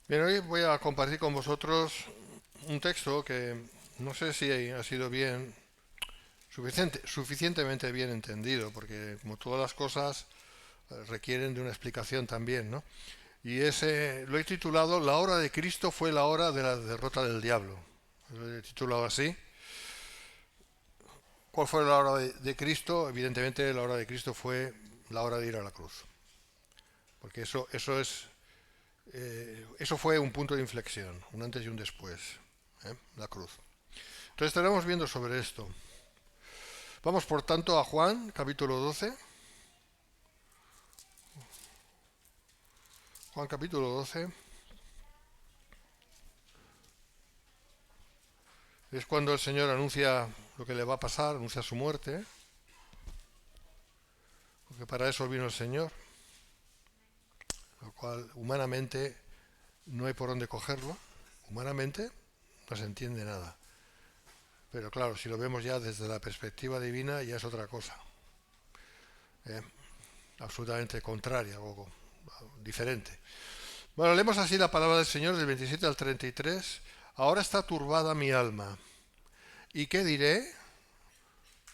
Bien, hoy voy a compartir con vosotros un texto que no sé si ha sido suficientemente bien entendido, porque como todas las cosas requieren de una explicación también, ¿no? Y ese lo he titulado La hora de Cristo fue la hora de la derrota del diablo. Lo he titulado así. ¿Cuál fue la hora de Cristo? Evidentemente la hora de Cristo fue la hora de ir a la cruz, porque eso fue un punto de inflexión, un antes y un después, la cruz. Entonces estaremos viendo sobre esto. Vamos por tanto a Juan, capítulo 12. Juan, capítulo 12. Es cuando el Señor anuncia lo que le va a pasar, anuncia su muerte, porque para eso vino el Señor, lo cual humanamente no hay por dónde cogerlo. Humanamente no se entiende nada. Pero claro, si lo vemos ya desde la perspectiva divina, ya es otra cosa. ¿eh? Absolutamente contraria o diferente. Bueno, leemos así la palabra del Señor del 27 al 33. Ahora está turbada mi alma. ¿Y qué diré?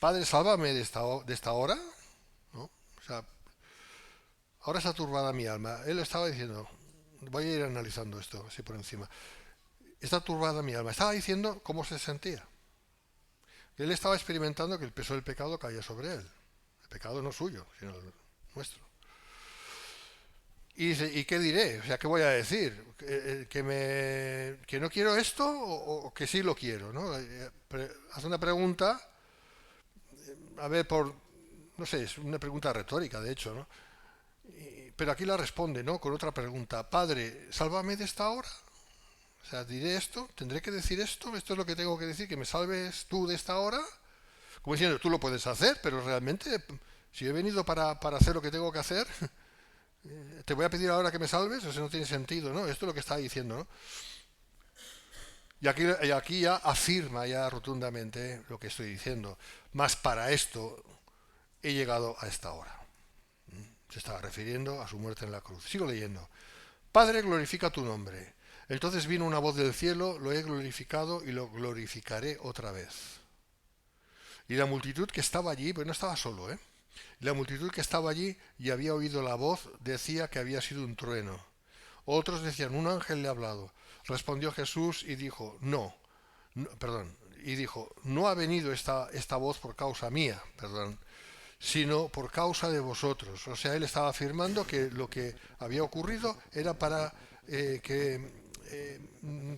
Padre, sálvame de esta hora. ¿No? O sea, ahora está turbada mi alma. Él estaba diciendo, voy a ir analizando esto así por encima. Está turbada mi alma. Estaba diciendo cómo se sentía. Él estaba experimentando que el peso del pecado caía sobre él. El pecado no suyo, sino el nuestro. Y dice, ¿y qué diré? O sea, ¿qué voy a decir? ¿Que no quiero esto o que sí lo quiero? ¿No? Hace una pregunta, a ver, no sé, es una pregunta retórica, de hecho, ¿no? Pero aquí la responde, ¿no? Con otra pregunta. Padre, sálvame de esta hora. O sea, diré esto, tendré que decir esto es lo que tengo que decir, que me salves tú de esta hora. Como diciendo, tú lo puedes hacer, pero realmente, si he venido para hacer lo que tengo que hacer, te voy a pedir ahora que me salves, eso no tiene sentido, ¿no? Esto es lo que está diciendo, ¿no? Y aquí ya afirma ya rotundamente lo que estoy diciendo. Más para esto he llegado a esta hora. Se estaba refiriendo a su muerte en la cruz. Sigo leyendo. Padre, glorifica tu nombre. Entonces vino una voz del cielo, lo he glorificado y lo glorificaré otra vez. Y la multitud que estaba allí, pues no estaba solo, ¿eh? La multitud que estaba allí y había oído la voz decía que había sido un trueno. Otros decían, un ángel le ha hablado. Respondió Jesús y dijo, perdón, y dijo, no ha venido esta voz por causa mía, perdón, sino por causa de vosotros. O sea, él estaba afirmando que lo que había ocurrido era para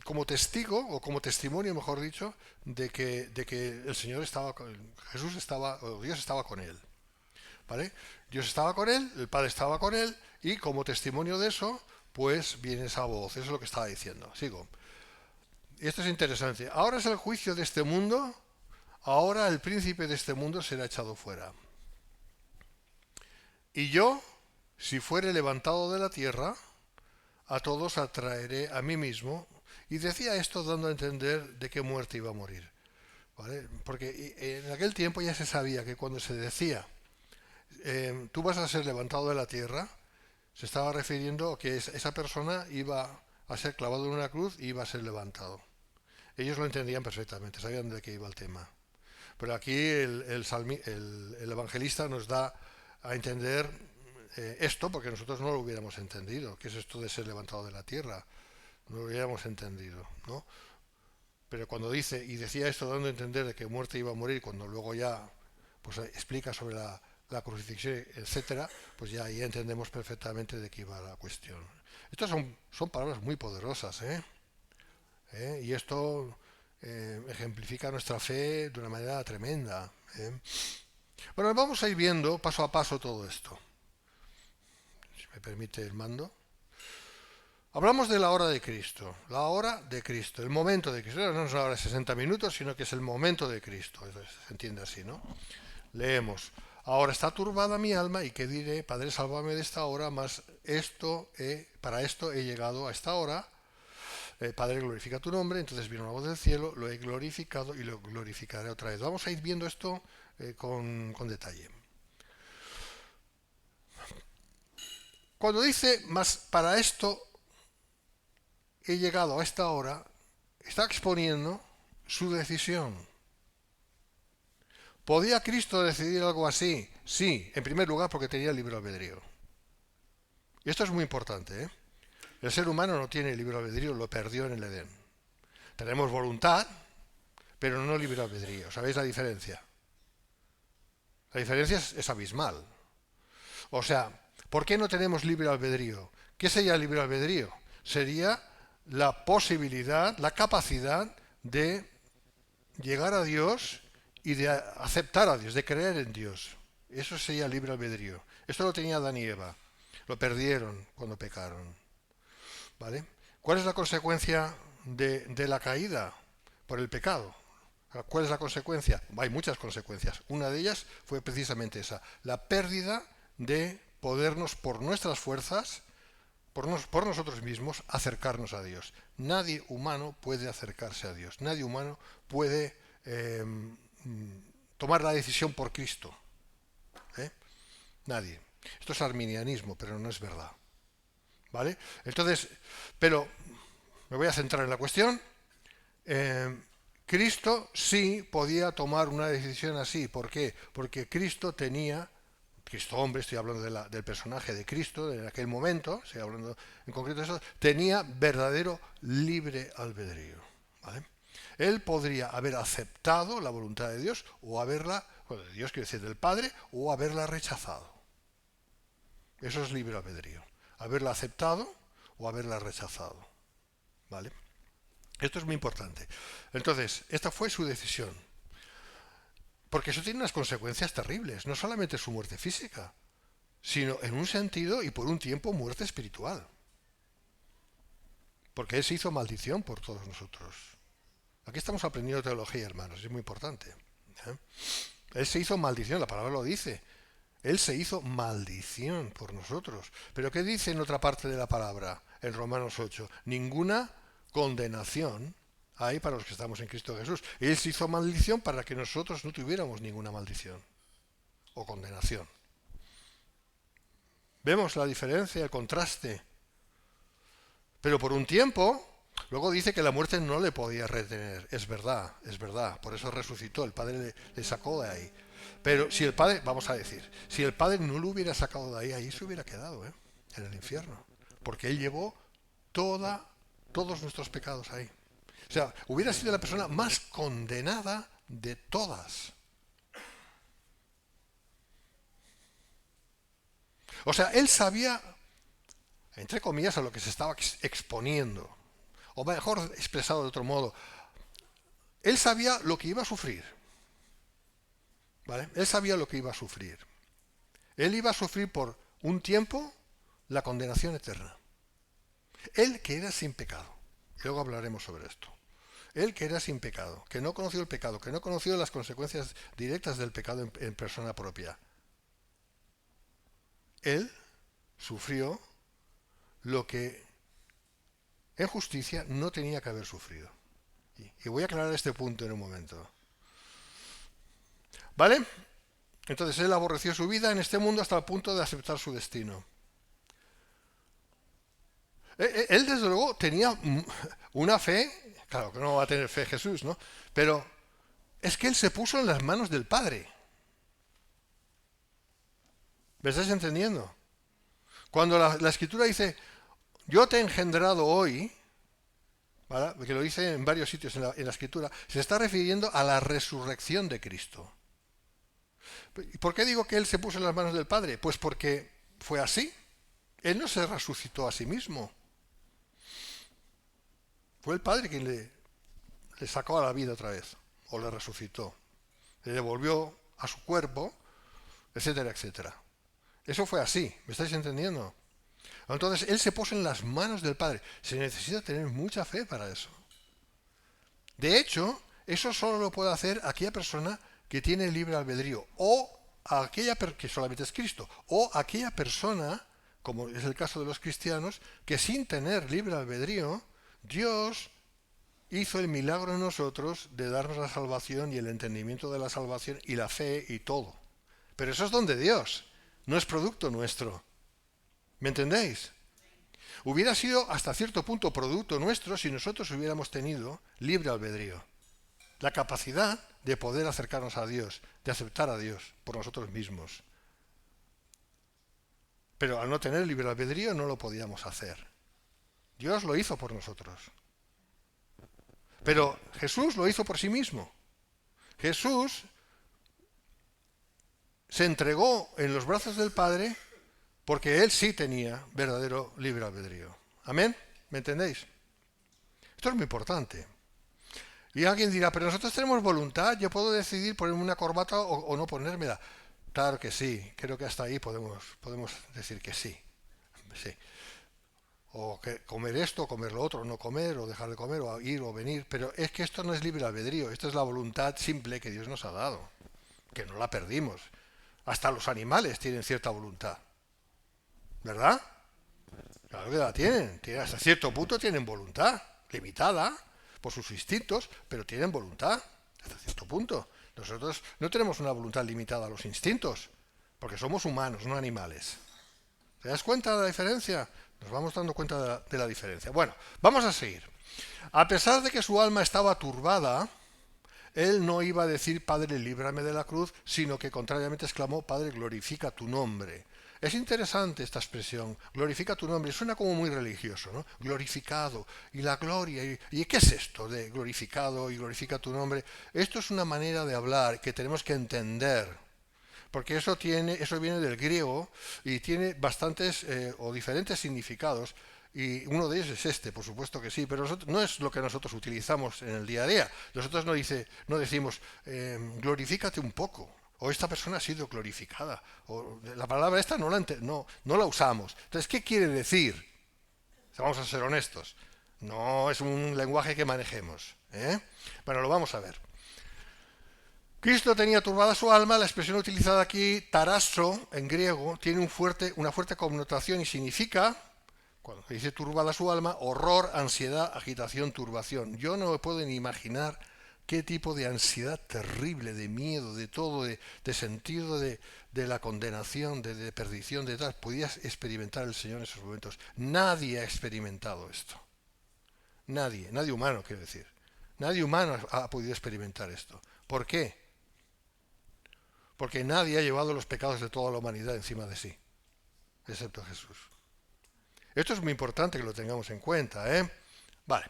como testigo, o como testimonio, mejor dicho, de que el Señor estaba, Jesús estaba, o Dios estaba con él. ¿Vale? Dios estaba con él, el Padre estaba con él, y como testimonio de eso, pues viene esa voz. Eso es lo que estaba diciendo. Sigo. Y esto es interesante. Ahora es el juicio de este mundo, ahora el príncipe de este mundo será echado fuera. Y yo, si fuere levantado de la tierra, a todos atraeré a mí mismo. Y decía esto dando a entender de qué muerte iba a morir. ¿Vale? Porque en aquel tiempo ya se sabía que cuando se decía, tú vas a ser levantado de la tierra, se estaba refiriendo a que esa persona iba a ser clavado en una cruz y iba a ser levantado. Ellos lo entendían perfectamente, sabían de qué iba el tema. Pero aquí el evangelista nos da a entender esto porque nosotros no lo hubiéramos entendido. ¿Qué es esto de ser levantado de la tierra? No lo hubiéramos entendido, ¿no? Pero cuando dice, y decía esto dando a entender de que muerte iba a morir, cuando luego ya pues explica sobre la crucifixión, etcétera, pues ya ahí entendemos perfectamente de qué iba la cuestión. Estas son palabras muy poderosas, ¿eh? Y esto ejemplifica nuestra fe de una manera tremenda. ¿eh? Bueno, vamos a ir viendo paso a paso todo esto. Si me permite el mando. Hablamos de la hora de Cristo, la hora de Cristo, el momento de Cristo. No es una hora de 60 minutos, sino que es el momento de Cristo. Eso se entiende así, ¿no? Leemos. Ahora está turbada mi alma y qué diré, Padre, sálvame de esta hora, mas para esto he llegado a esta hora. Padre, glorifica tu nombre. Entonces vino una voz del cielo, lo he glorificado y lo glorificaré otra vez. Vamos a ir viendo esto con detalle. Cuando dice, mas para esto he llegado a esta hora, está exponiendo su decisión. ¿Podía Cristo decidir algo así? Sí, en primer lugar porque tenía libre albedrío. Y esto es muy importante, ¿eh? El ser humano no tiene libre albedrío, lo perdió en el Edén. Tenemos voluntad, pero no libre albedrío. ¿Sabéis la diferencia? La diferencia es abismal. O sea, ¿por qué no tenemos libre albedrío? ¿Qué sería libre albedrío? Sería la posibilidad, la capacidad de llegar a Dios y de aceptar a Dios, de creer en Dios. Eso sería libre albedrío. Esto lo tenía Adán y Eva. Lo perdieron cuando pecaron. ¿Vale? ¿Cuál es la consecuencia de la caída por el pecado? ¿Cuál es la consecuencia? Hay muchas consecuencias. Una de ellas fue precisamente esa, la pérdida de podernos por nuestras fuerzas, por nosotros mismos, acercarnos a Dios. Nadie humano puede acercarse a Dios. Nadie humano puede tomar la decisión por Cristo. Nadie. Esto es arminianismo, pero no es verdad. ¿Vale? Entonces, pero me voy a centrar en la cuestión. Cristo sí podía tomar una decisión así. ¿Por qué? Porque Cristo hombre, estoy hablando del personaje de Cristo, en aquel momento, estoy hablando en concreto de eso, tenía verdadero libre albedrío. ¿Vale? Él podría haber aceptado la voluntad de Dios, o haberla, bueno, de Dios quiere decir del Padre, o haberla rechazado. Eso es libre albedrío. Haberla aceptado o haberla rechazado. ¿Vale? Esto es muy importante. Entonces, esta fue su decisión. Porque eso tiene unas consecuencias terribles. No solamente su muerte física, sino en un sentido y por un tiempo muerte espiritual. Porque Él se hizo maldición por todos nosotros. Aquí estamos aprendiendo teología, hermanos. Es muy importante. Él se hizo maldición, la palabra lo dice. Él se hizo maldición por nosotros. Pero ¿qué dice en otra parte de la palabra? En Romanos 8. Ninguna condenación hay para los que estamos en Cristo Jesús. Él se hizo maldición para que nosotros no tuviéramos ninguna maldición o condenación. ¿Vemos la diferencia, el contraste? Pero por un tiempo, luego dice que la muerte no le podía retener. Es verdad, por eso resucitó, el Padre le sacó de ahí. Pero si el Padre, vamos a decir, si el Padre no lo hubiera sacado de ahí se hubiera quedado, en el infierno. Porque Él llevó todos nuestros pecados ahí. O sea, hubiera sido la persona más condenada de todas. O sea, Él sabía, entre comillas, a lo que se estaba exponiendo. O mejor expresado de otro modo, Él sabía lo que iba a sufrir. ¿Vale? Él sabía lo que iba a sufrir. Él iba a sufrir por un tiempo la condenación eterna. Él que era sin pecado. Y luego hablaremos sobre esto. Él que era sin pecado, que no conoció el pecado, que no conoció las consecuencias directas del pecado en persona propia. Él sufrió lo que en justicia no tenía que haber sufrido. Y voy a aclarar este punto en un momento. ¿Vale? Entonces Él aborreció su vida en este mundo hasta el punto de aceptar su destino. Él desde luego tenía una fe, claro que no va a tener fe Jesús, ¿no? Pero es que Él se puso en las manos del Padre. ¿Me estáis entendiendo? Cuando la Escritura dice, yo te he engendrado hoy, ¿vale? Porque lo dice en varios sitios en la Escritura, se está refiriendo a la resurrección de Cristo. ¿Y por qué digo que Él se puso en las manos del Padre? Pues porque fue así. Él no se resucitó a sí mismo. Fue el Padre quien le sacó a la vida otra vez, o le resucitó. Le devolvió a su cuerpo, etcétera, etcétera. Eso fue así, ¿me estáis entendiendo? Entonces, Él se puso en las manos del Padre. Se necesita tener mucha fe para eso. De hecho, eso solo lo puede hacer aquella persona que tiene libre albedrío, o aquella que solamente es Cristo, o aquella persona, como es el caso de los cristianos, que sin tener libre albedrío, Dios hizo el milagro en nosotros de darnos la salvación y el entendimiento de la salvación y la fe y todo. Pero eso es don de Dios, no es producto nuestro. ¿Me entendéis? Hubiera sido hasta cierto punto producto nuestro si nosotros hubiéramos tenido libre albedrío. La capacidad de poder acercarnos a Dios, de aceptar a Dios por nosotros mismos. Pero al no tener libre albedrío no lo podíamos hacer. Dios lo hizo por nosotros. Pero Jesús lo hizo por sí mismo. Jesús se entregó en los brazos del Padre porque Él sí tenía verdadero libre albedrío. ¿Amén? ¿Me entendéis? Esto es muy importante. Y alguien dirá, pero nosotros tenemos voluntad, yo puedo decidir ponerme una corbata o no ponérmela. Claro que sí, creo que hasta ahí podemos decir que sí. Sí. O que comer esto, comer lo otro, no comer, o dejar de comer, o ir o venir. Pero es que esto no es libre albedrío, esto es la voluntad simple que Dios nos ha dado, que no la perdimos. Hasta los animales tienen cierta voluntad, ¿verdad? Claro que la tienen, hasta cierto punto tienen voluntad, limitada por sus instintos, pero tienen voluntad, hasta cierto punto. Nosotros no tenemos una voluntad limitada a los instintos, porque somos humanos, no animales. ¿Te das cuenta de la diferencia? Nos vamos dando cuenta de la diferencia. Bueno, vamos a seguir. A pesar de que su alma estaba turbada, él no iba a decir, Padre, líbrame de la cruz, sino que contrariamente exclamó, Padre, glorifica tu nombre. Es interesante esta expresión, glorifica tu nombre, suena como muy religioso, ¿no? Glorificado, y la gloria, ¿y qué es esto de glorificado y glorifica tu nombre? Esto es una manera de hablar que tenemos que entender, porque eso viene del griego y tiene bastantes o diferentes significados, y uno de ellos es este, por supuesto que sí, pero no es lo que nosotros utilizamos en el día a día. Nosotros no decimos, glorifícate un poco, o esta persona ha sido glorificada, o la palabra esta no la usamos. Entonces, ¿qué quiere decir? Vamos a ser honestos. No es un lenguaje que manejemos. Bueno, lo vamos a ver. Cristo tenía turbada su alma. La expresión utilizada aquí, tarasso, en griego, tiene una fuerte connotación y significa, cuando se dice turbada su alma, horror, ansiedad, agitación, turbación. Yo no me puedo ni imaginar qué tipo de ansiedad terrible, de miedo, de todo, de sentido de la condenación, de perdición, de tal, podía experimentar el Señor en esos momentos. Nadie ha experimentado esto. Nadie humano, quiero decir. Nadie humano ha podido experimentar esto. ¿Por qué? Porque nadie ha llevado los pecados de toda la humanidad encima de sí, excepto Jesús. Esto es muy importante que lo tengamos en cuenta, Vale.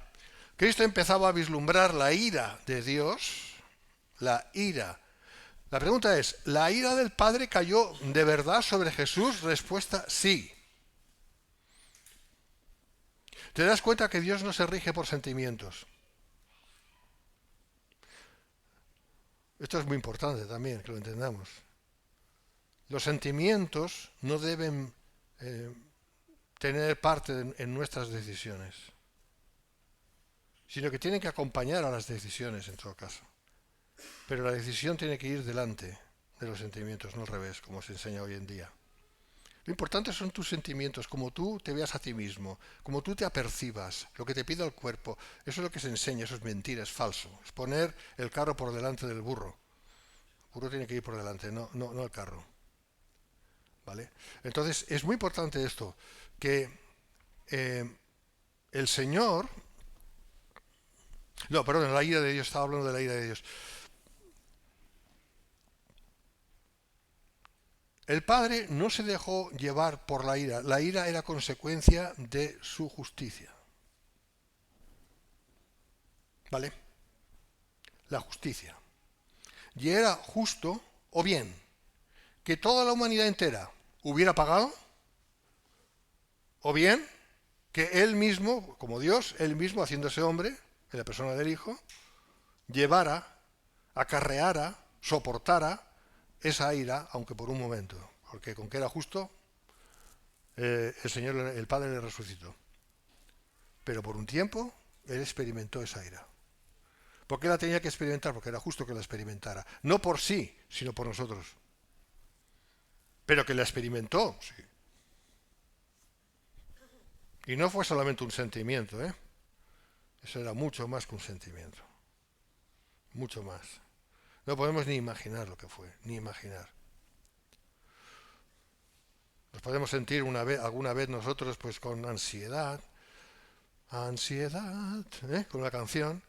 Cristo empezaba a vislumbrar la ira de Dios, la ira. La pregunta es, ¿la ira del Padre cayó de verdad sobre Jesús? Respuesta, sí. ¿Te das cuenta que Dios no se rige por sentimientos? Esto es muy importante también, que lo entendamos. Los sentimientos no deben tener parte en nuestras decisiones, sino que tienen que acompañar a las decisiones en todo caso. Pero la decisión tiene que ir delante de los sentimientos, no al revés, como se enseña hoy en día. Lo importante son tus sentimientos, como tú te veas a ti mismo, como tú te apercibas, lo que te pida el cuerpo. Eso es lo que se enseña, eso es mentira, es falso. Es poner el carro por delante del burro. El burro tiene que ir por delante, no el carro. ¿Vale? Entonces, es muy importante esto, que el Señor... No, perdón, la ira de Dios, estaba hablando de la ira de Dios. El Padre no se dejó llevar por la ira era consecuencia de su justicia. ¿Vale? La justicia. Y era justo, o bien, que toda la humanidad entera hubiera pagado, o bien, que Él mismo, como Dios, Él mismo haciéndose hombre, en la persona del Hijo, llevara, acarreara, soportara esa ira, aunque por un momento, porque con que era justo, el Señor, el Padre le resucitó. Pero por un tiempo, Él experimentó esa ira. ¿Por qué la tenía que experimentar? Porque era justo que la experimentara. No por sí, sino por nosotros. Pero que la experimentó, sí. Y no fue solamente un sentimiento, Eso era mucho más que un sentimiento. Mucho más. No podemos ni imaginar lo que fue, ni imaginar. Nos podemos sentir alguna vez nosotros pues con ansiedad, con una canción,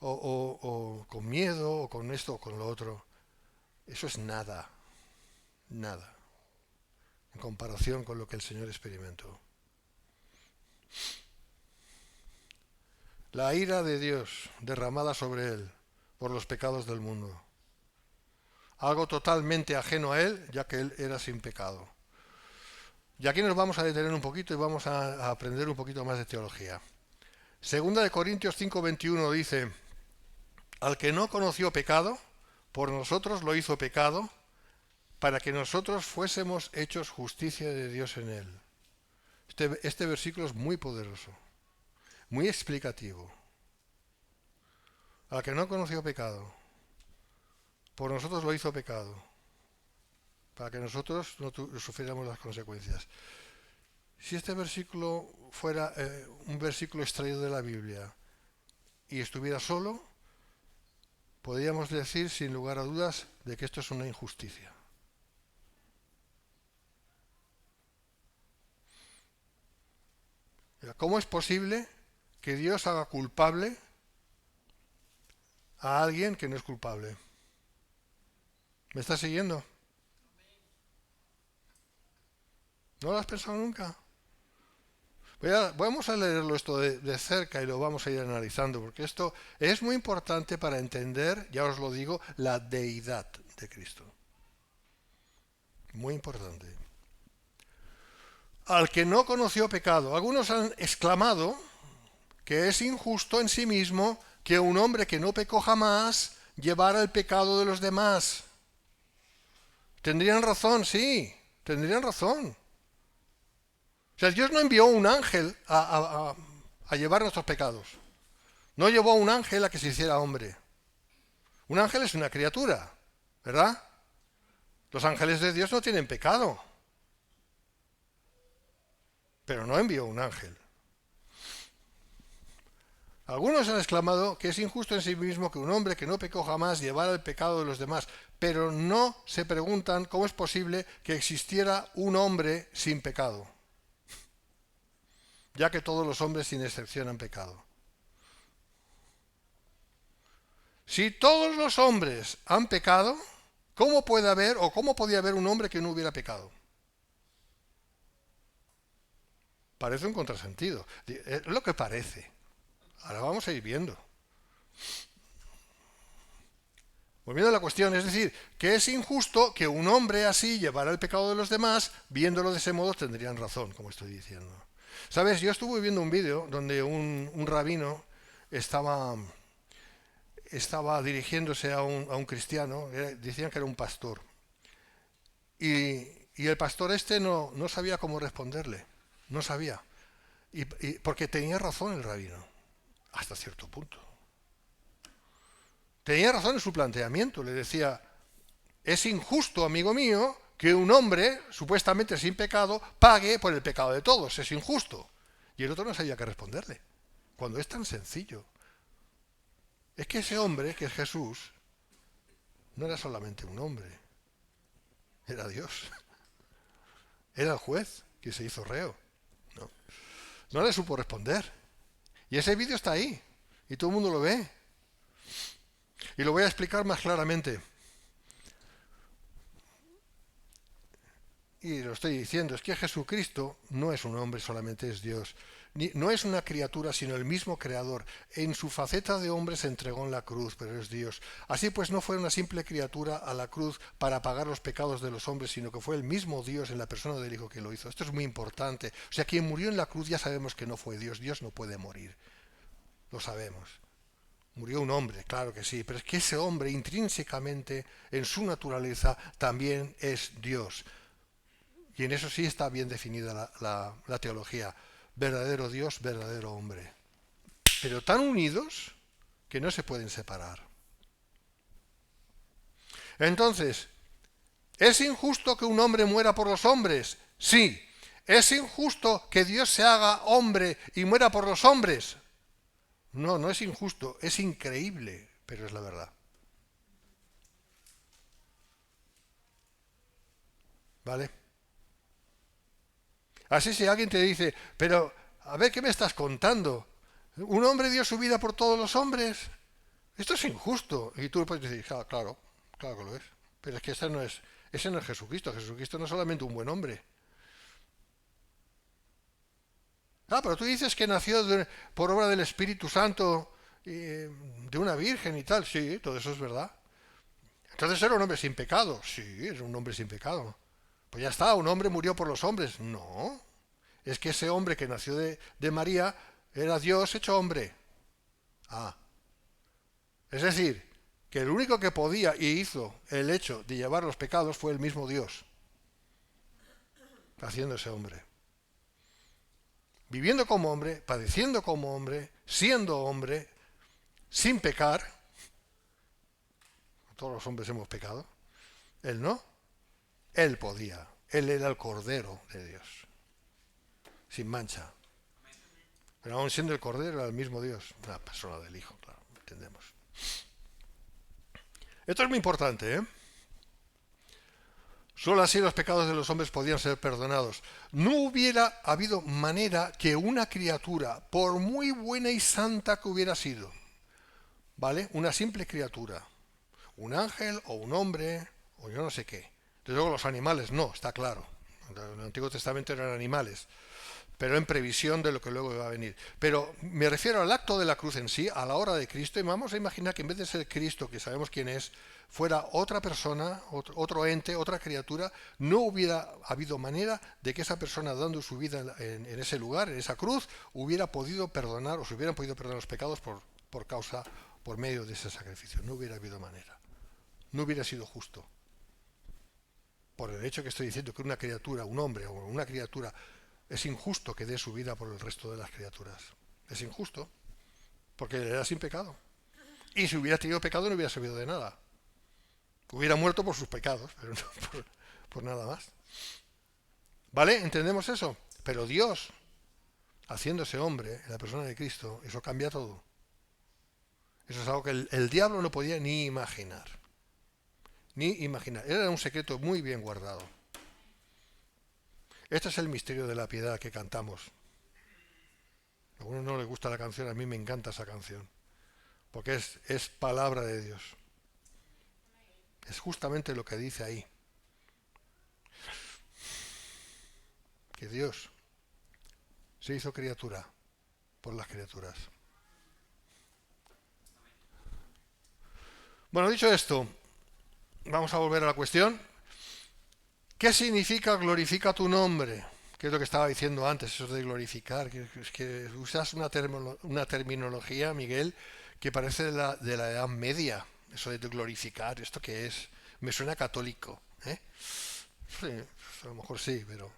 o con miedo, o con esto, o con lo otro. Eso es nada, nada, en comparación con lo que el Señor experimentó. La ira de Dios derramada sobre Él por los pecados del mundo. Algo totalmente ajeno a Él, ya que Él era sin pecado. Y aquí nos vamos a detener un poquito y vamos a aprender un poquito más de teología. Segunda de Corintios 5:21 dice: al que no conoció pecado, por nosotros lo hizo pecado, para que nosotros fuésemos hechos justicia de Dios en él. Este versículo es muy poderoso, muy explicativo. Al que no conoció pecado, por nosotros lo hizo pecado, para que nosotros no sufriéramos las consecuencias. Si este versículo fuera un versículo extraído de la Biblia y estuviera solo, podríamos decir sin lugar a dudas de que esto es una injusticia. ¿Cómo es posible que Dios haga culpable a alguien que no es culpable? ¿Me estás siguiendo? ¿No lo has pensado nunca? Vamos a leerlo esto de cerca y lo vamos a ir analizando, porque esto es muy importante para entender, ya os lo digo, la deidad de Cristo. Muy importante. Al que no conoció pecado. Algunos han exclamado que es injusto en sí mismo que un hombre que no pecó jamás llevara el pecado de los demás. Tendrían razón, sí, tendrían razón. O sea, Dios no envió un ángel a llevar nuestros pecados. No llevó a un ángel a que se hiciera hombre. Un ángel es una criatura, ¿verdad? Los ángeles de Dios no tienen pecado. Pero no envió un ángel. Algunos han exclamado que es injusto en sí mismo que un hombre que no pecó jamás llevara el pecado de los demás, pero no se preguntan cómo es posible que existiera un hombre sin pecado, ya que todos los hombres sin excepción han pecado. Si todos los hombres han pecado, ¿cómo puede haber o cómo podía haber un hombre que no hubiera pecado? Parece un contrasentido. Es lo que parece. Ahora vamos a ir viendo. Volviendo a la cuestión, es decir, que es injusto que un hombre así llevara el pecado de los demás, viéndolo de ese modo tendrían razón, como estoy diciendo. ¿Sabes? Yo estuve viendo un vídeo donde un rabino estaba dirigiéndose a un cristiano, decían que era un pastor, y el pastor no sabía cómo responderle, no sabía, porque tenía razón el rabino, hasta cierto punto. Tenía razón en su planteamiento, le decía: es injusto, amigo mío, que un hombre, supuestamente sin pecado, pague por el pecado de todos, es injusto. Y el otro no sabía qué responderle, cuando es tan sencillo. Es que ese hombre, que es Jesús, no era solamente un hombre, era Dios. Era el juez que se hizo reo. No le supo responder. Y ese vídeo está ahí, y todo el mundo lo ve. Y lo voy a explicar más claramente. Y lo estoy diciendo, es que Jesucristo no es un hombre, solamente es Dios. No es una criatura, sino el mismo Creador. En su faceta de hombre se entregó en la cruz, pero es Dios. Así pues no fue una simple criatura a la cruz para pagar los pecados de los hombres, sino que fue el mismo Dios en la persona del Hijo que lo hizo. Esto es muy importante. O sea, quien murió en la cruz ya sabemos que no fue Dios. Dios no puede morir. Lo sabemos. Murió un hombre, claro que sí, pero es que ese hombre intrínsecamente, en su naturaleza, también es Dios. Y en eso sí está bien definida la teología. Verdadero Dios, verdadero hombre. Pero tan unidos que no se pueden separar. Entonces, ¿es injusto que un hombre muera por los hombres? Sí. ¿Es injusto que Dios se haga hombre y muera por los hombres? No, no es injusto, es increíble, pero es la verdad. ¿Vale? Así si alguien te dice, pero a ver, ¿qué me estás contando? ¿Un hombre dio su vida por todos los hombres? Esto es injusto. Y tú puedes decir, "Ah, claro, claro que lo es. Pero es que ese no es Jesucristo. Jesucristo no es solamente un buen hombre. Ah, pero tú dices que nació por obra del Espíritu Santo, de una virgen y tal. Sí, todo eso es verdad. Entonces era un hombre sin pecado. Sí, era un hombre sin pecado. Pues ya está, un hombre murió por los hombres. No, es que ese hombre que nació de María era Dios hecho hombre. Ah, es decir, que el único que podía y hizo el hecho de llevar los pecados fue el mismo Dios, haciéndose hombre. Viviendo como hombre, padeciendo como hombre, siendo hombre, sin pecar. Todos los hombres hemos pecado. Él no. Él podía. Él era el Cordero de Dios, sin mancha. Pero aún siendo el Cordero era el mismo Dios, la persona del Hijo, claro, entendemos. Esto es muy importante, ¿eh? Solo así los pecados de los hombres podían ser perdonados. No hubiera habido manera que una criatura, por muy buena y santa que hubiera sido, ¿vale? Una simple criatura, un ángel o un hombre o yo no sé qué. Desde luego los animales no, está claro. En el Antiguo Testamento eran animales, pero en previsión de lo que luego iba a venir. Pero me refiero al acto de la cruz en sí, a la hora de Cristo, y vamos a imaginar que en vez de ser Cristo, que sabemos quién es, fuera otra persona, otro ente, otra criatura, no hubiera habido manera de que esa persona dando su vida en ese lugar, en esa cruz, hubiera podido perdonar o se hubieran podido perdonar los pecados por medio de ese sacrificio. No hubiera habido manera. No hubiera sido justo. Por el hecho que estoy diciendo que una criatura, un hombre o una criatura, es injusto que dé su vida por el resto de las criaturas. Es injusto, porque era sin pecado. Y si hubiera tenido pecado no hubiera servido de nada. Hubiera muerto por sus pecados, pero no por nada más. ¿Vale? ¿Entendemos eso? Pero Dios, haciéndose hombre en la persona de Cristo, eso cambia todo. Eso es algo que el diablo no podía ni imaginar. Ni imaginar. Era un secreto muy bien guardado. Este es el misterio de la piedad que cantamos. A uno no le gusta la canción, a mí me encanta esa canción. Porque es palabra de Dios. Es justamente lo que dice ahí. Que Dios se hizo criatura por las criaturas. Bueno, dicho esto, vamos a volver a la cuestión. ¿Qué significa glorifica tu nombre? Que es lo que estaba diciendo antes, eso de glorificar. Que usas una terminología, Miguel, que parece de la Edad Media. Eso de glorificar, ¿esto qué es? Me suena católico, ¿eh? Sí, a lo mejor sí, pero...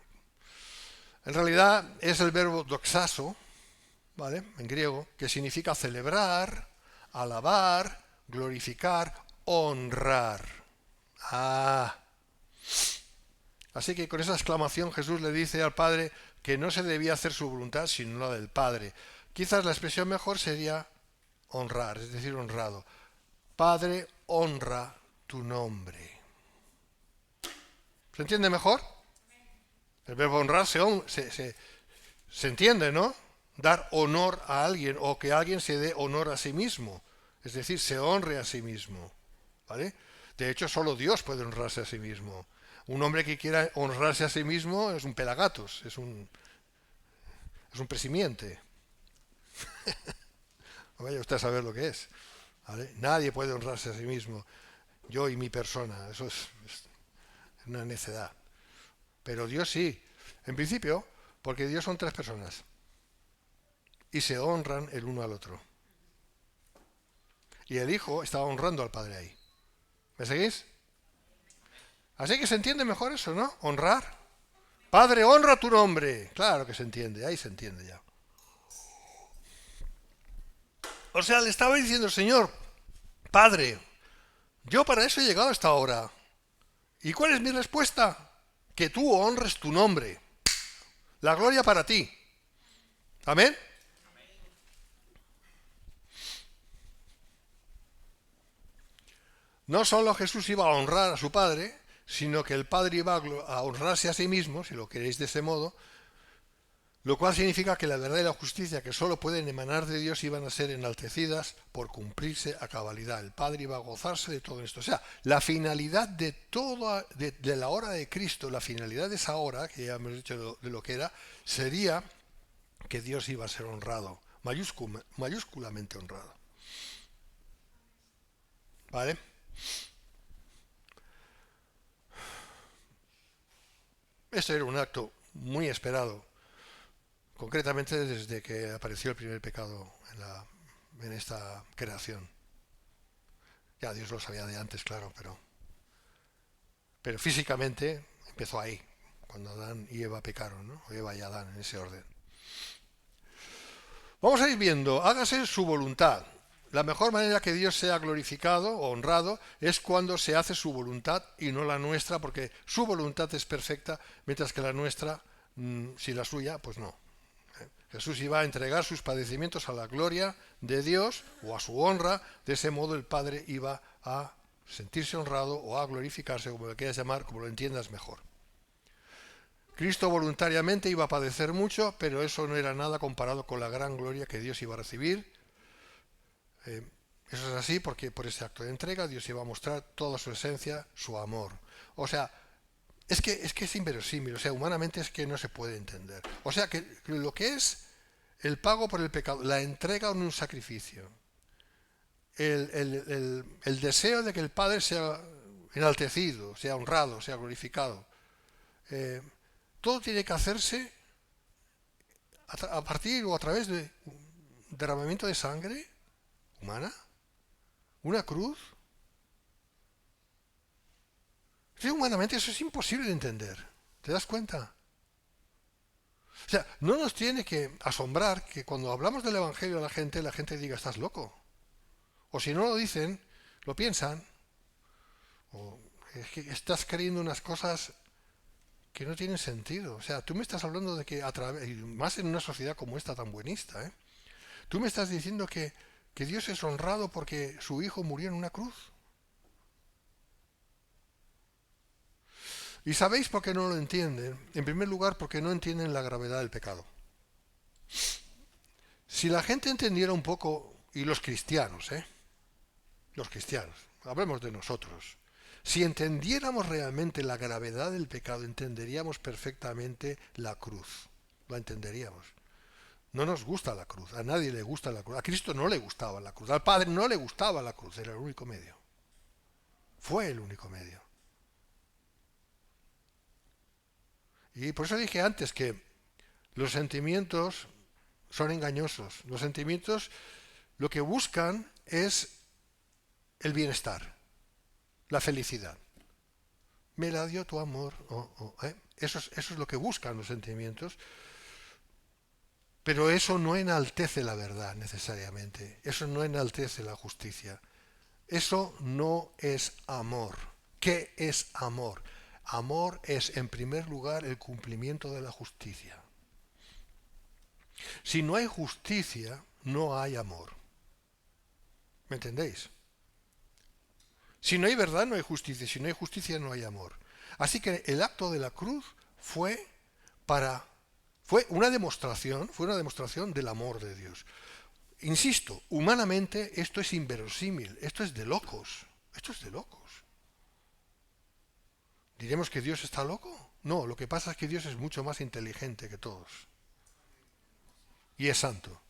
En realidad es el verbo doxazo, ¿vale? En griego, que significa celebrar, alabar, glorificar, honrar. Ah. Así que con esa exclamación Jesús le dice al Padre que no se debía hacer su voluntad sino la del Padre. Quizás la expresión mejor sería honrar, es decir, honrado. Padre, honra tu nombre. ¿Se entiende mejor? El verbo honrar se entiende, ¿no? Dar honor a alguien o que alguien se dé honor a sí mismo. Es decir, se honre a sí mismo. ¿Vale? De hecho, solo Dios puede honrarse a sí mismo. Un hombre que quiera honrarse a sí mismo es un pelagatos, es un presimiente. Vaya usted a saber lo que es. ¿Vale? Nadie puede honrarse a sí mismo. Yo y mi persona, eso es una necedad. Pero Dios sí, en principio, porque Dios son tres personas y se honran el uno al otro. Y el Hijo estaba honrando al Padre ahí. ¿Me seguís? Así que se entiende mejor eso, ¿no? Honrar. Padre, honra tu nombre. Claro que se entiende, ahí se entiende ya. O sea, le estaba diciendo el Señor, Padre, yo para eso he llegado a esta hora. ¿Y cuál es mi respuesta? Que tú honres tu nombre. La gloria para ti. ¿Amén? No solo Jesús iba a honrar a su Padre, sino que el Padre iba a honrarse a sí mismo, si lo queréis de ese modo, Lo cual significa que la verdad y la justicia que solo pueden emanar de Dios iban a ser enaltecidas por cumplirse a cabalidad. El Padre iba a gozarse de todo esto. O sea, la finalidad de toda, de la hora de Cristo, la finalidad de esa hora, que ya hemos dicho de lo que era, sería que Dios iba a ser honrado, mayúsculamente honrado. ¿Vale? Esto era un acto muy esperado, concretamente desde que apareció el primer pecado en esta creación. Ya Dios lo sabía de antes, claro, pero físicamente empezó ahí, cuando Adán y Eva pecaron, ¿no? O Eva y Adán, en ese orden. Vamos a ir viendo, hágase su voluntad. La mejor manera que Dios sea glorificado o honrado es cuando se hace su voluntad y no la nuestra, porque su voluntad es perfecta, mientras que la nuestra, si la suya, pues no. Jesús iba a entregar sus padecimientos a la gloria de Dios o a su honra, de ese modo el Padre iba a sentirse honrado o a glorificarse, como lo quieras llamar, como lo entiendas mejor. Cristo voluntariamente iba a padecer mucho, pero eso no era nada comparado con la gran gloria que Dios iba a recibir. Eso es así porque por ese acto de entrega Dios iba a mostrar toda su esencia, su amor. O sea, es que es inverosímil, o sea, humanamente es que no se puede entender. O sea, que lo que es el pago por el pecado, la entrega en un sacrificio, el deseo de que el Padre sea enaltecido, sea honrado, sea glorificado, todo tiene que hacerse a partir o a través de un derramamiento de sangre humana, una cruz. Sí, humanamente eso es imposible de entender. ¿Te das cuenta? O sea, no nos tiene que asombrar que cuando hablamos del Evangelio a la gente diga, estás loco. O si no lo dicen, lo piensan, o es que estás creyendo unas cosas que no tienen sentido. O sea, tú me estás hablando de que a través, y más en una sociedad como esta tan buenista, ¿eh? Tú me estás diciendo que Dios es honrado porque su hijo murió en una cruz. ¿Y sabéis por qué no lo entienden? En primer lugar, porque no entienden la gravedad del pecado. Si la gente entendiera un poco, y los cristianos, los cristianos, hablemos de nosotros, si entendiéramos realmente la gravedad del pecado, entenderíamos perfectamente la cruz, la entenderíamos. No nos gusta la cruz, a nadie le gusta la cruz, a Cristo no le gustaba la cruz, al Padre no le gustaba la cruz, era el único medio. Fue el único medio. Y por eso dije antes que los sentimientos son engañosos. Los sentimientos lo que buscan es el bienestar, la felicidad. Me la dio tu amor. Eso es lo que buscan los sentimientos. Pero eso no enaltece la verdad necesariamente. Eso no enaltece la justicia. Eso no es amor. ¿Qué es amor? Amor es, en primer lugar, el cumplimiento de la justicia. Si no hay justicia, no hay amor. ¿Me entendéis? Si no hay verdad, no hay justicia. Si no hay justicia, no hay amor. Así que el acto de la cruz fue una demostración del amor de Dios. Insisto, humanamente esto es inverosímil, esto es de locos. Esto es de locos. ¿Diremos que Dios está loco? No, lo que pasa es que Dios es mucho más inteligente que todos. Y es santo.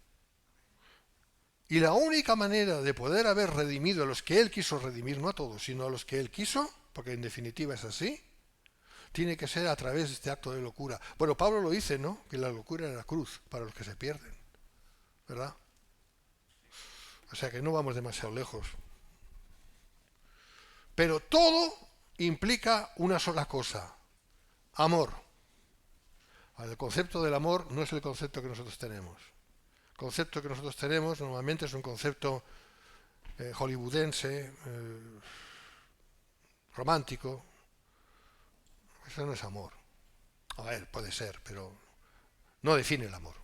Y la única manera de poder haber redimido a los que Él quiso redimir, no a todos, sino a los que Él quiso, porque en definitiva es así, tiene que ser a través de este acto de locura. Bueno, Pablo lo dice, ¿no? Que la locura era la cruz para los que se pierden. ¿Verdad? O sea que no vamos demasiado lejos. Pero todo implica una sola cosa: amor. El concepto del amor no es el concepto que nosotros tenemos. El concepto que nosotros tenemos normalmente es un concepto hollywoodense, romántico. Eso no es amor. A ver, puede ser, pero no define el amor.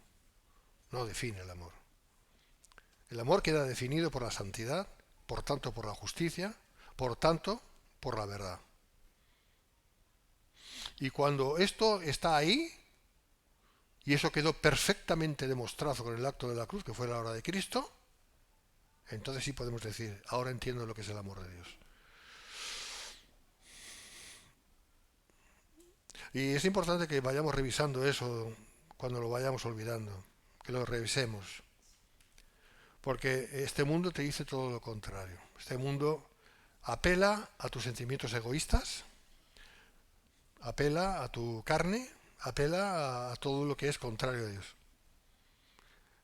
No define el amor. El amor queda definido por la santidad, por tanto por la justicia, por tanto por la verdad. Y cuando esto está ahí, y eso quedó perfectamente demostrado con el acto de la cruz, que fue la obra de Cristo, entonces sí podemos decir, ahora entiendo lo que es el amor de Dios. Y es importante que vayamos revisando eso cuando lo vayamos olvidando, que lo revisemos, porque este mundo te dice todo lo contrario. Este mundo apela a tus sentimientos egoístas, apela a tu carne, apela a todo lo que es contrario a Dios.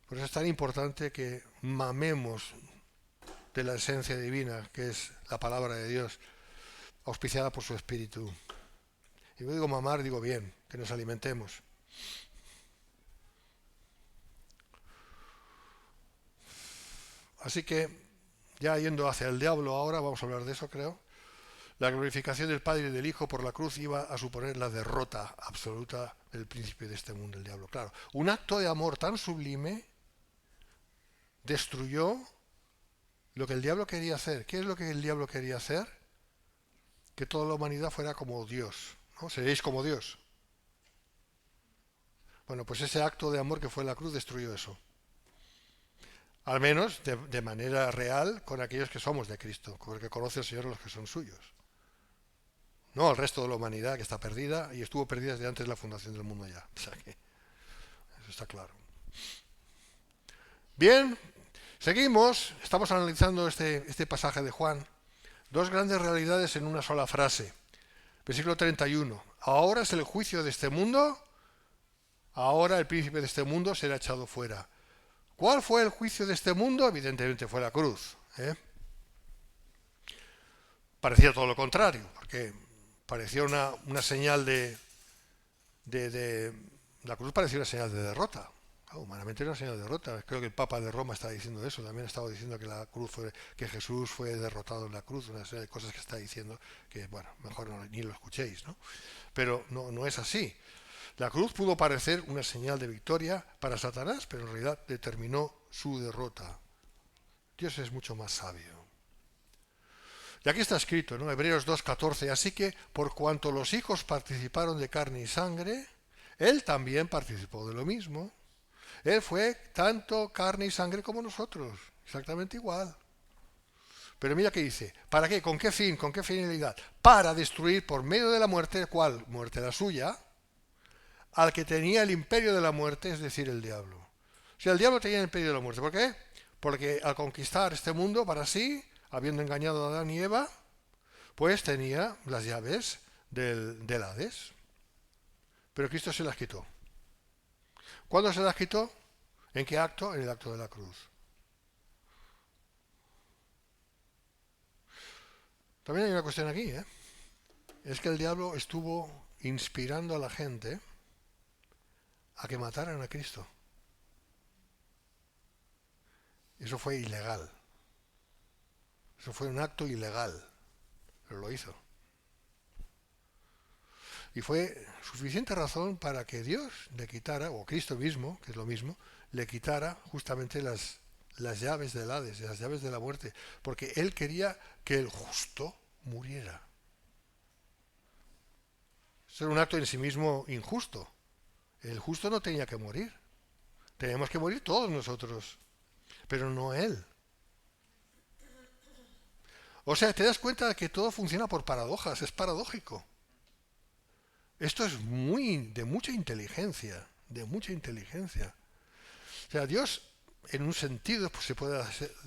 Por eso es tan importante que mamemos de la esencia divina, que es la palabra de Dios, auspiciada por su Espíritu. Y yo digo mamar, digo bien, que nos alimentemos. Así que, ya yendo hacia el diablo ahora, vamos a hablar de eso, creo. La glorificación del Padre y del Hijo por la cruz iba a suponer la derrota absoluta del príncipe de este mundo, el diablo. Claro, un acto de amor tan sublime destruyó lo que el diablo quería hacer. ¿Qué es lo que el diablo quería hacer? Que toda la humanidad fuera como Dios, ¿no? Seréis como Dios. Bueno, pues ese acto de amor que fue la cruz destruyó eso. Al menos de manera real con aquellos que somos de Cristo, porque conoce el Señor a los que son suyos. No al resto de la humanidad que está perdida y estuvo perdida desde antes de la fundación del mundo ya. O sea que eso está claro. Bien, seguimos. Estamos analizando este pasaje de Juan. Dos grandes realidades en una sola frase. Versículo 31. Ahora es el juicio de este mundo. Ahora el príncipe de este mundo será echado fuera. ¿Cuál fue el juicio de este mundo? Evidentemente fue la cruz. Parecía todo lo contrario, porque parecía una señal la cruz parecía una señal de derrota. Humanamente era una señal de derrota. Creo que el Papa de Roma está diciendo eso. También estaba diciendo que que Jesús fue derrotado en la cruz. Una serie de cosas que está diciendo que, bueno, mejor ni lo escuchéis, ¿no? Pero no es así. La cruz pudo parecer una señal de victoria para Satanás, pero en realidad determinó su derrota. Dios es mucho más sabio. Y aquí está escrito, ¿no? Hebreos 2:14. Así que, por cuanto los hijos participaron de carne y sangre, él también participó de lo mismo. Él fue tanto carne y sangre como nosotros, exactamente igual. Pero mira qué dice, ¿para qué? ¿Con qué fin? ¿Con qué finalidad? Para destruir por medio de la muerte, ¿cuál? Muerte la suya, al que tenía el imperio de la muerte, es decir, el diablo. O sea, el diablo tenía el imperio de la muerte. ¿Por qué? Porque al conquistar este mundo para sí, habiendo engañado a Adán y Eva, pues tenía las llaves del Hades. Pero Cristo se las quitó. ¿Cuándo se las quitó? ¿En qué acto? En el acto de la cruz. También hay una cuestión aquí, ¿eh? Es que el diablo estuvo inspirando a la gente a que mataran a Cristo. Eso fue ilegal. Eso fue un acto ilegal. Pero lo hizo. Y fue suficiente razón para que Dios le quitara, o Cristo mismo, que es lo mismo, le quitara justamente las llaves del Hades, las llaves de la muerte, porque él quería que el justo muriera. Eso era un acto en sí mismo injusto. El justo no tenía que morir. Teníamos que morir todos nosotros, pero no él. O sea, te das cuenta de que todo funciona por paradojas, es paradójico. Esto es de mucha inteligencia, de mucha inteligencia. O sea, Dios, en un sentido, pues se puede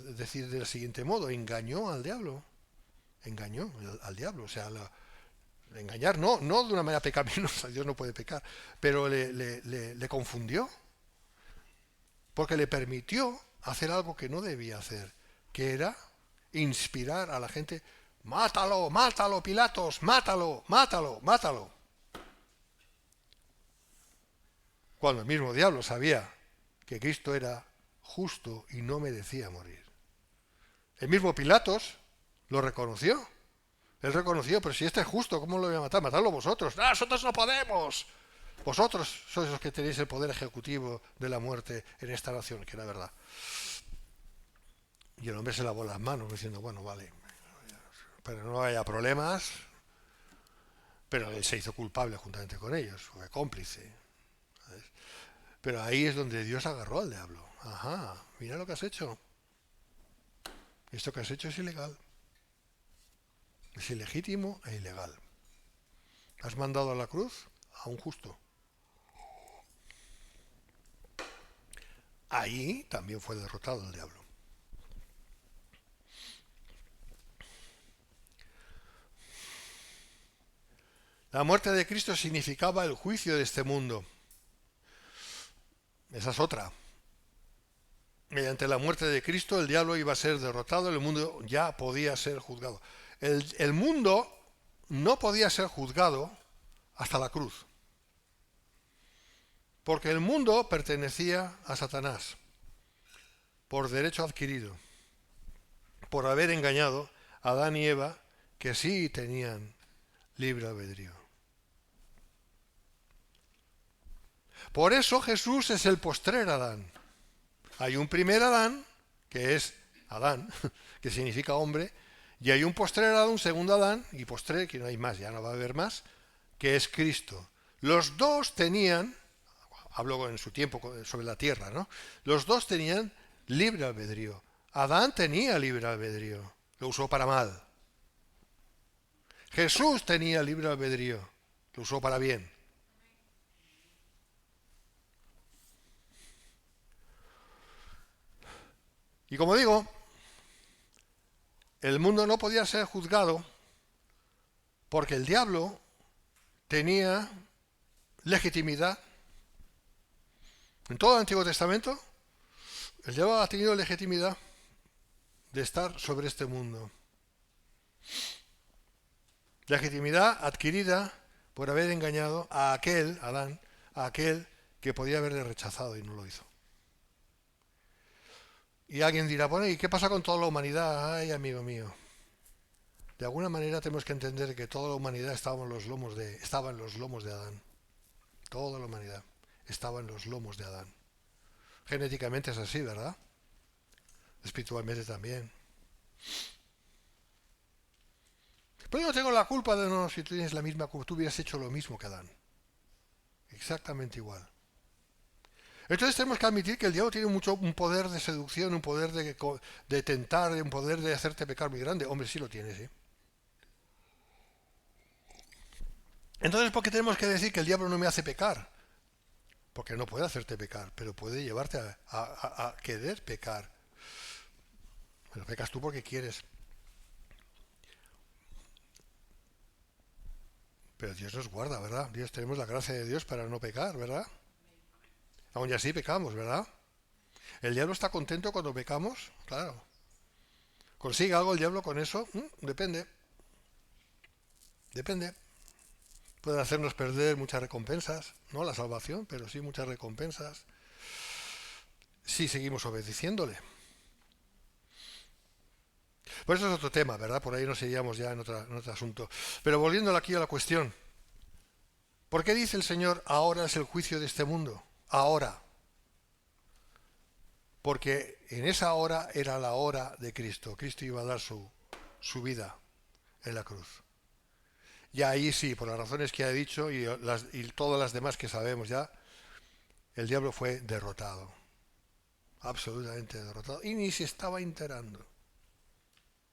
decir del siguiente modo, engañó al diablo. Engañó al diablo. O sea, engañar no de una manera pecaminosa, Dios no puede pecar, pero le confundió. Porque le permitió hacer algo que no debía hacer, que era inspirar a la gente, mátalo, mátalo, Pilatos, mátalo, mátalo, mátalo. Cuando el mismo diablo sabía que Cristo era justo y no merecía morir. El mismo Pilatos lo reconoció. Él reconoció, pero si este es justo, ¿cómo lo voy a matar? Matadlo vosotros. ¡No, nosotros no podemos! Vosotros sois los que tenéis el poder ejecutivo de la muerte en esta nación, que era verdad. Y el hombre se lavó las manos diciendo, bueno, vale, pero no haya problemas. Pero él se hizo culpable juntamente con ellos, fue cómplice. ¿Sabes? Pero ahí es donde Dios agarró al diablo. Ajá, mira lo que has hecho. Esto que has hecho es ilegal. Es ilegítimo e ilegal. Has mandado a la cruz a un justo. Ahí también fue derrotado el diablo. La muerte de Cristo significaba el juicio de este mundo. Esa es otra. Mediante la muerte de Cristo el diablo iba a ser derrotado, el mundo ya podía ser juzgado. El mundo no podía ser juzgado hasta la cruz, porque el mundo pertenecía a Satanás, por derecho adquirido, por haber engañado a Adán y Eva, que sí tenían libre albedrío. Por eso Jesús es el postrer Adán. Hay un primer Adán, que es Adán, que significa hombre, y hay un postrer Adán, un segundo Adán, y postrer, que no hay más, ya no va a haber más, que es Cristo. Los dos tenían, hablo en su tiempo sobre la tierra, ¿no? Los dos tenían libre albedrío. Adán tenía libre albedrío, lo usó para mal. Jesús tenía libre albedrío, lo usó para bien. Y como digo, el mundo no podía ser juzgado porque el diablo tenía legitimidad. En todo el Antiguo Testamento, el diablo ha tenido legitimidad de estar sobre este mundo. Legitimidad adquirida por haber engañado a aquel, Adán, a aquel que podía haberle rechazado y no lo hizo. Y alguien dirá, bueno, ¿y qué pasa con toda la humanidad? Ay, amigo mío. De alguna manera tenemos que entender que toda la humanidad estaba en los lomos de Adán. Toda la humanidad estaba en los lomos de Adán. Genéticamente es así, ¿verdad? Espiritualmente también. Pero yo no tengo la culpa de no, si tú tienes la misma culpa, tú hubieras hecho lo mismo que Adán. Exactamente igual. Entonces tenemos que admitir que el diablo tiene un poder de seducción, un poder de tentar, un poder de hacerte pecar muy grande. Hombre, sí lo tiene, sí. Entonces, ¿por qué tenemos que decir que el diablo no me hace pecar? Porque no puede hacerte pecar, pero puede llevarte a querer pecar. Pero pecas tú porque quieres. Pero Dios nos guarda, ¿verdad? Dios, tenemos la gracia de Dios para no pecar, ¿verdad? Aún y así pecamos, ¿verdad? ¿El diablo está contento cuando pecamos? Claro. ¿Consigue algo el diablo con eso? Depende. Depende. Puede hacernos perder muchas recompensas, no la salvación, pero sí muchas recompensas, si seguimos obedeciéndole. Pues eso es otro tema, ¿verdad? Por ahí nos seguíamos ya en otro asunto. Pero volviendo aquí a la cuestión, ¿por qué dice el Señor, ahora es el juicio de este mundo? Ahora. Porque en esa hora era la hora de Cristo. Cristo iba a dar su vida en la cruz. Y ahí sí, por las razones que ha dicho y todas las demás que sabemos ya, el diablo fue derrotado. Absolutamente derrotado. Y ni se estaba enterando.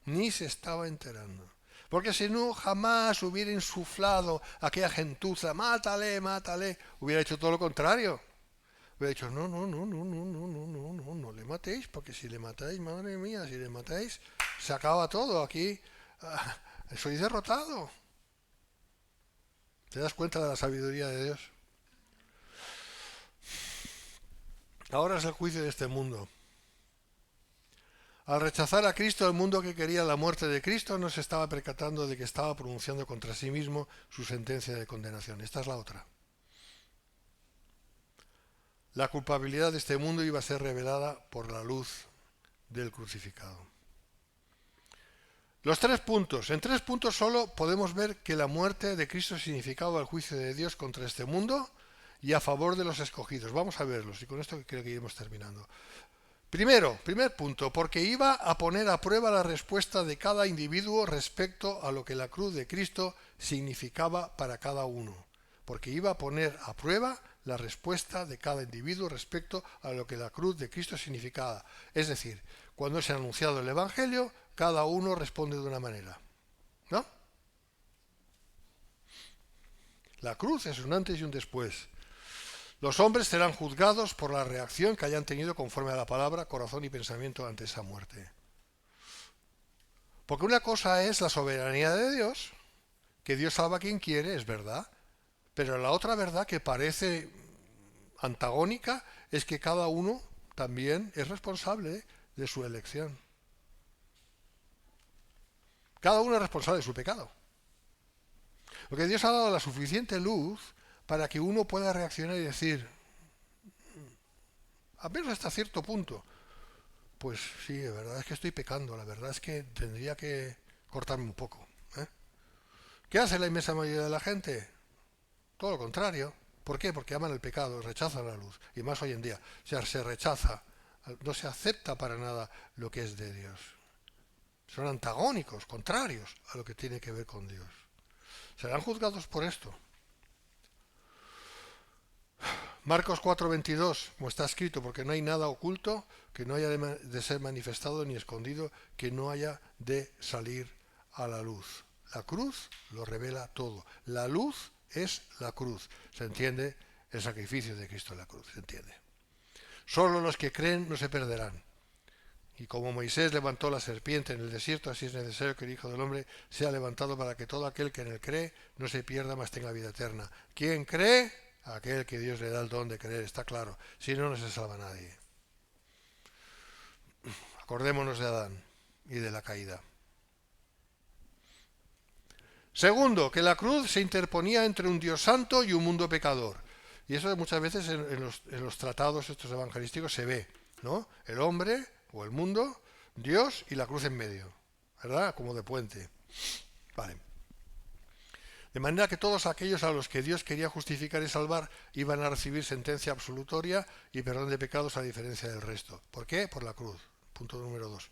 Ni se estaba enterando. Porque si no, jamás hubiera insuflado aquella gentuza, mátale, mátale. Hubiera hecho todo lo contrario. Hubiera dicho, no le matéis, porque si le matáis, madre mía, si le matáis, se acaba todo aquí. Soy derrotado. ¿Te das cuenta de la sabiduría de Dios? Ahora es el juicio de este mundo. Al rechazar a Cristo, el mundo que quería la muerte de Cristo no se estaba percatando de que estaba pronunciando contra sí mismo su sentencia de condenación. Esta es la otra. La culpabilidad de este mundo iba a ser revelada por la luz del crucificado. Los 3 puntos. En 3 puntos solo podemos ver que la muerte de Cristo significaba el juicio de Dios contra este mundo y a favor de los escogidos. Vamos a verlos y con esto creo que iremos terminando. Primer punto, porque iba a poner a prueba la respuesta de cada individuo respecto a lo que la cruz de Cristo significaba para cada uno. Porque iba a poner a prueba la respuesta de cada individuo respecto a lo que la cruz de Cristo significaba. Es decir, cuando se ha anunciado el Evangelio, cada uno responde de una manera, ¿no? La cruz es un antes y un después. Los hombres serán juzgados por la reacción que hayan tenido conforme a la palabra, corazón y pensamiento ante esa muerte. Porque una cosa es la soberanía de Dios, que Dios salva a quien quiere, es verdad, pero la otra verdad que parece antagónica es que cada uno también es responsable de su elección. Cada uno es responsable de su pecado. Porque Dios ha dado la suficiente luz para que uno pueda reaccionar y decir, a menos hasta cierto punto, pues sí, la verdad es que estoy pecando, la verdad es que tendría que cortarme un poco. ¿Qué hace la inmensa mayoría de la gente? Todo lo contrario. ¿Por qué? Porque aman el pecado, rechazan la luz. Y más hoy en día. O sea, se rechaza, no se acepta para nada lo que es de Dios. Son antagónicos, contrarios a lo que tiene que ver con Dios. Serán juzgados por esto. Marcos 4:22, como está escrito, porque no hay nada oculto que no haya de ser manifestado ni escondido, que no haya de salir a la luz. La cruz lo revela todo. La luz es la cruz. ¿Se entiende? El sacrificio de Cristo en la cruz. ¿Se entiende? Solo los que creen no se perderán. Y como Moisés levantó la serpiente en el desierto, así es necesario que el Hijo del Hombre sea levantado para que todo aquel que en él cree no se pierda, mas tenga vida eterna. ¿Quién cree? Aquel que Dios le da el don de creer, está claro. Si no, no se salva nadie. Acordémonos de Adán y de la caída. Segundo, que la cruz se interponía entre un Dios santo y un mundo pecador. Y eso muchas veces en los tratados estos evangelísticos se ve, ¿no? El hombre o el mundo, Dios y la cruz en medio, ¿verdad? Como de puente. Vale. De manera que todos aquellos a los que Dios quería justificar y salvar iban a recibir sentencia absolutoria y perdón de pecados a diferencia del resto. ¿Por qué? Por la cruz. Punto número 2.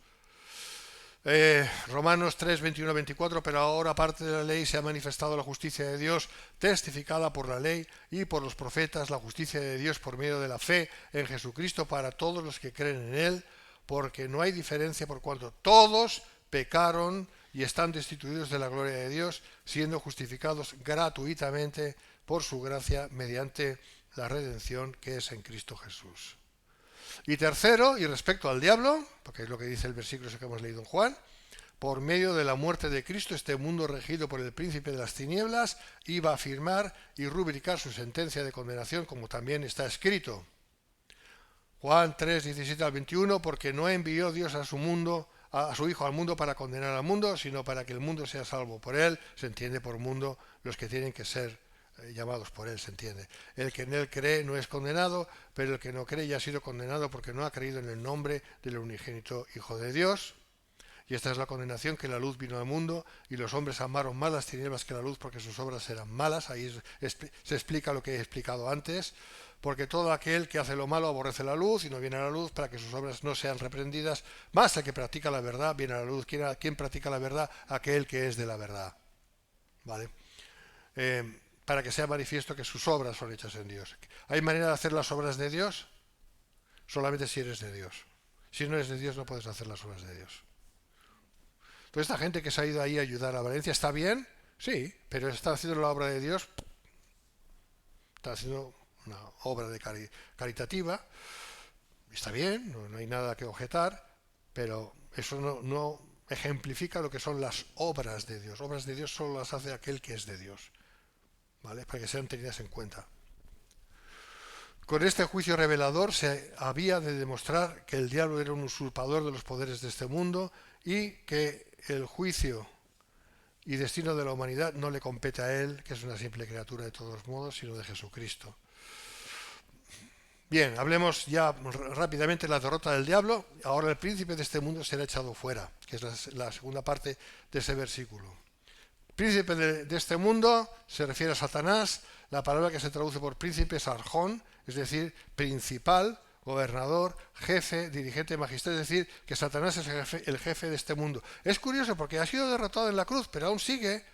Romanos 3, 21, 24, pero ahora aparte de la ley se ha manifestado la justicia de Dios, testificada por la ley y por los profetas, la justicia de Dios por medio de la fe en Jesucristo para todos los que creen en Él, porque no hay diferencia por cuanto todos pecaron y están destituidos de la gloria de Dios, siendo justificados gratuitamente por su gracia mediante la redención que es en Cristo Jesús. Y tercero, y respecto al diablo, porque es lo que dice el versículo que hemos leído en Juan, por medio de la muerte de Cristo, este mundo regido por el príncipe de las tinieblas iba a firmar y rubricar su sentencia de condenación, como también está escrito. Juan 3, 17 al 21, porque no envió Dios a su Hijo al mundo para condenar al mundo, sino para que el mundo sea salvo por él. Se entiende por mundo los que tienen que ser llamados por él, se entiende. El que en él cree no es condenado, pero el que no cree ya ha sido condenado porque no ha creído en el nombre del unigénito Hijo de Dios. Y esta es la condenación, que la luz vino al mundo y los hombres amaron más las tinieblas que la luz porque sus obras eran malas. Ahí se explica lo que he explicado antes, porque todo aquel que hace lo malo aborrece la luz y no viene a la luz para que sus obras no sean reprendidas, más el que practica la verdad viene a la luz. ¿Quién practica la verdad? Aquel que es de la verdad. ¿Vale? Para que sea manifiesto que sus obras son hechas en Dios. ¿Hay manera de hacer las obras de Dios? Solamente si eres de Dios. Si no eres de Dios no puedes hacer las obras de Dios. Entonces esta gente que se ha ido ahí a ayudar a Valencia, ¿está bien? Sí, pero está haciendo la obra de Dios, está haciendo una obra caritativa, está bien, no hay nada que objetar, pero eso no ejemplifica lo que son las obras de Dios. Obras de Dios solo las hace aquel que es de Dios, ¿vale? Para que sean tenidas en cuenta. Con este juicio revelador se había de demostrar que el diablo era un usurpador de los poderes de este mundo y que el juicio y destino de la humanidad no le compete a él, que es una simple criatura de todos modos, sino de Jesucristo. Bien, hablemos ya rápidamente de la derrota del diablo. Ahora el príncipe de este mundo será echado fuera, que es la segunda parte de ese versículo. Príncipe de este mundo se refiere a Satanás. La palabra que se traduce por príncipe es arjón, es decir, principal, gobernador, jefe, dirigente, magistrado, es decir, que Satanás es el jefe de este mundo. Es curioso porque ha sido derrotado en la cruz, pero aún sigue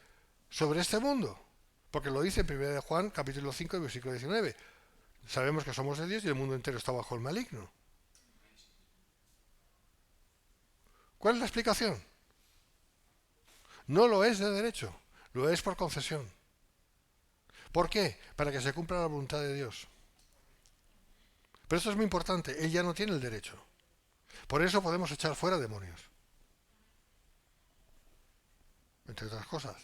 sobre este mundo, porque lo dice en 1 Juan capítulo 5, versículo 19, Sabemos que somos de Dios y el mundo entero está bajo el maligno. ¿Cuál es la explicación? No lo es de derecho, lo es por concesión. ¿Por qué? Para que se cumpla la voluntad de Dios. Pero esto es muy importante, Él ya no tiene el derecho. Por eso podemos echar fuera demonios. Entre otras cosas.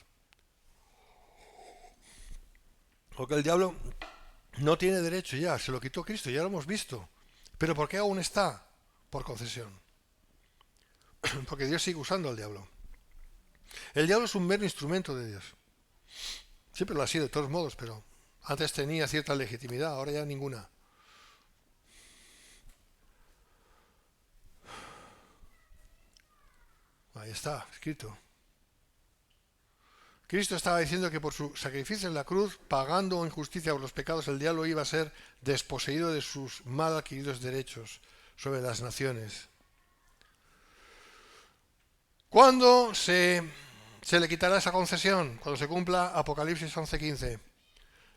Porque el diablo no tiene derecho ya, se lo quitó Cristo, ya lo hemos visto. ¿Pero por qué aún está? Por concesión. Porque Dios sigue usando al diablo. El diablo es un mero instrumento de Dios. Siempre lo ha sido de todos modos, pero antes tenía cierta legitimidad, ahora ya ninguna. Ahí está, escrito. Cristo estaba diciendo que por su sacrificio en la cruz, pagando en justicia por los pecados, el diablo iba a ser desposeído de sus mal adquiridos derechos sobre las naciones. ¿Cuándo se le quitará esa concesión? Cuando se cumpla Apocalipsis 11:15.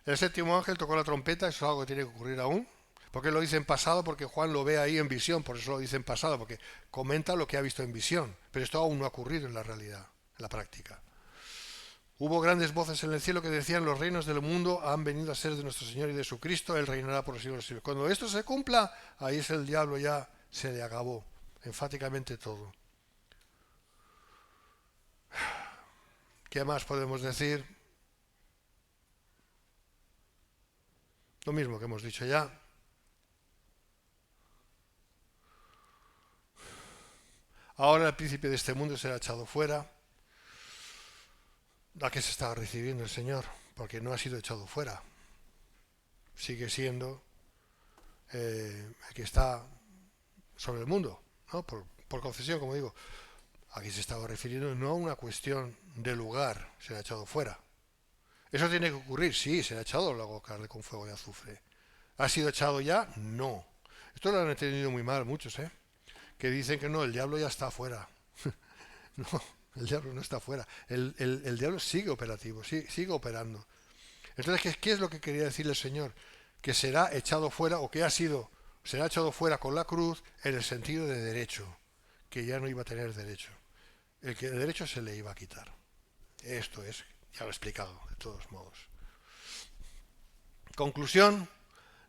El séptimo ángel tocó la trompeta, eso es algo que tiene que ocurrir aún. ¿Por qué lo dice en pasado? Porque Juan lo ve ahí en visión, por eso lo dice en pasado, porque comenta lo que ha visto en visión. Pero esto aún no ha ocurrido en la realidad, en la práctica. Hubo grandes voces en el cielo que decían: los reinos del mundo han venido a ser de nuestro Señor y de su Cristo, Él reinará por los siglos de los siglos. Cuando esto se cumpla, ahí es el diablo, ya se le acabó enfáticamente todo. ¿Qué más podemos decir? Lo mismo que hemos dicho ya. Ahora el príncipe de este mundo será echado fuera. ¿A qué se está recibiendo el Señor? Porque no ha sido echado fuera. Sigue siendo el que está sobre el mundo, ¿no? Por concesión, como digo. Aquí se estaba refiriendo no a una cuestión de lugar, será echado fuera. ¿Eso tiene que ocurrir? Sí, será echado al lago Carle con fuego de azufre. ¿Ha sido echado ya? No. Esto lo han entendido muy mal muchos, ¿eh? Que dicen que no, el diablo ya está fuera. No, el diablo no está fuera. El diablo sigue operativo, sigue operando. Entonces, ¿qué es lo que quería decir el Señor? Que será echado fuera, o que será echado fuera con la cruz en el sentido de derecho, que ya no iba a tener derecho. El derecho se le iba a quitar. Esto es, ya lo he explicado, de todos modos. Conclusión: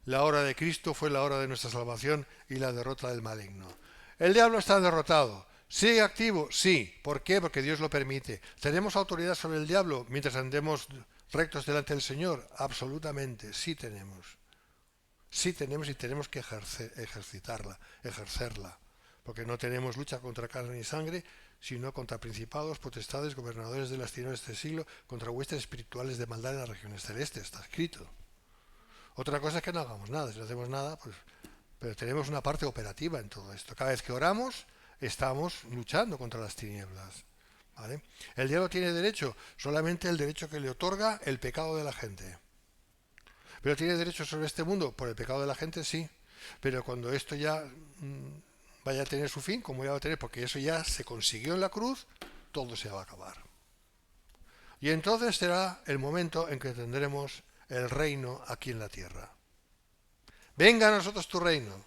la hora de Cristo fue la hora de nuestra salvación y la derrota del maligno. El diablo está derrotado. ¿Sigue activo? Sí. ¿Por qué? Porque Dios lo permite. ¿Tenemos autoridad sobre el diablo mientras andemos rectos delante del Señor? Absolutamente, sí tenemos. Sí tenemos, y tenemos que ejercerla. Porque no tenemos lucha contra carne y sangre, sino contra principados, potestades, gobernadores de las tinieblas de este siglo, contra huestes espirituales de maldad en las regiones celestes. Está escrito. Otra cosa es que no hagamos nada. Si no hacemos nada, pues... Pero tenemos una parte operativa en todo esto. Cada vez que oramos, estamos luchando contra las tinieblas. ¿Vale? El diablo tiene derecho, solamente el derecho que le otorga el pecado de la gente. ¿Pero tiene derecho sobre este mundo? Por el pecado de la gente, sí. Pero cuando esto ya vaya a tener su fin, como ya va a tener, porque eso ya se consiguió en la cruz, todo se va a acabar. Y entonces será el momento en que tendremos el reino aquí en la tierra. Venga a nosotros tu reino,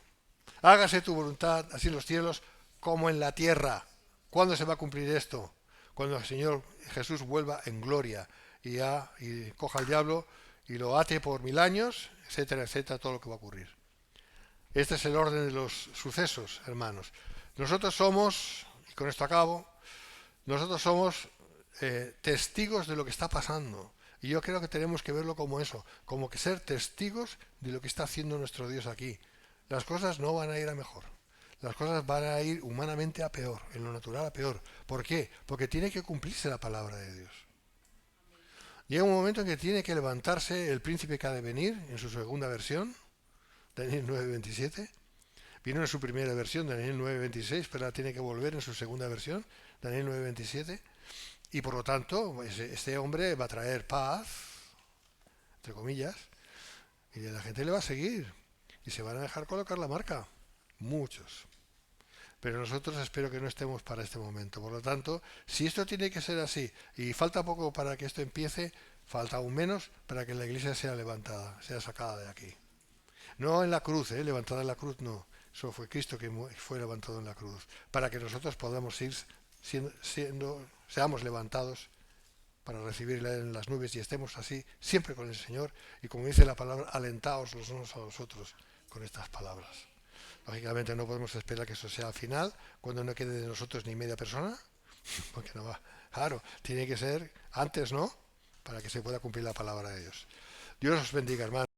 hágase tu voluntad, así en los cielos como en la tierra. ¿Cuándo se va a cumplir esto? Cuando el Señor Jesús vuelva en gloria y coja al diablo y lo ate por 1000 años, etcétera, etcétera, todo lo que va a ocurrir. Este es el orden de los sucesos, hermanos. Nosotros somos, y con esto acabo, nosotros somos testigos de lo que está pasando. Y yo creo que tenemos que verlo como eso, como que ser testigos de lo que está haciendo nuestro Dios aquí. Las cosas no van a ir a mejor. Las cosas van a ir humanamente a peor, en lo natural a peor. ¿Por qué? Porque tiene que cumplirse la palabra de Dios. Llega un momento en que tiene que levantarse el príncipe que ha de venir, en su segunda versión, Daniel 9:27. Vino en su primera versión, Daniel 9:26, pero ahora tiene que volver en su segunda versión, Daniel 9:27. Y por lo tanto, este hombre va a traer paz, entre comillas, y la gente le va a seguir. Y se van a dejar colocar la marca. Muchos. Pero nosotros espero que no estemos para este momento. Por lo tanto, si esto tiene que ser así, y falta poco para que esto empiece, falta aún menos para que la iglesia sea levantada, sea sacada de aquí. No en la cruz, levantada en la cruz, no. Eso fue Cristo que fue levantado en la cruz, para que nosotros podamos ir seamos levantados para recibirle en las nubes y estemos así siempre con el Señor y como dice la palabra, alentaos los unos a los otros con estas palabras. Lógicamente no podemos esperar que eso sea al final, cuando no quede de nosotros ni media persona, porque no va. Claro, tiene que ser antes, ¿no? Para que se pueda cumplir la palabra de Dios. Dios os bendiga, hermanos.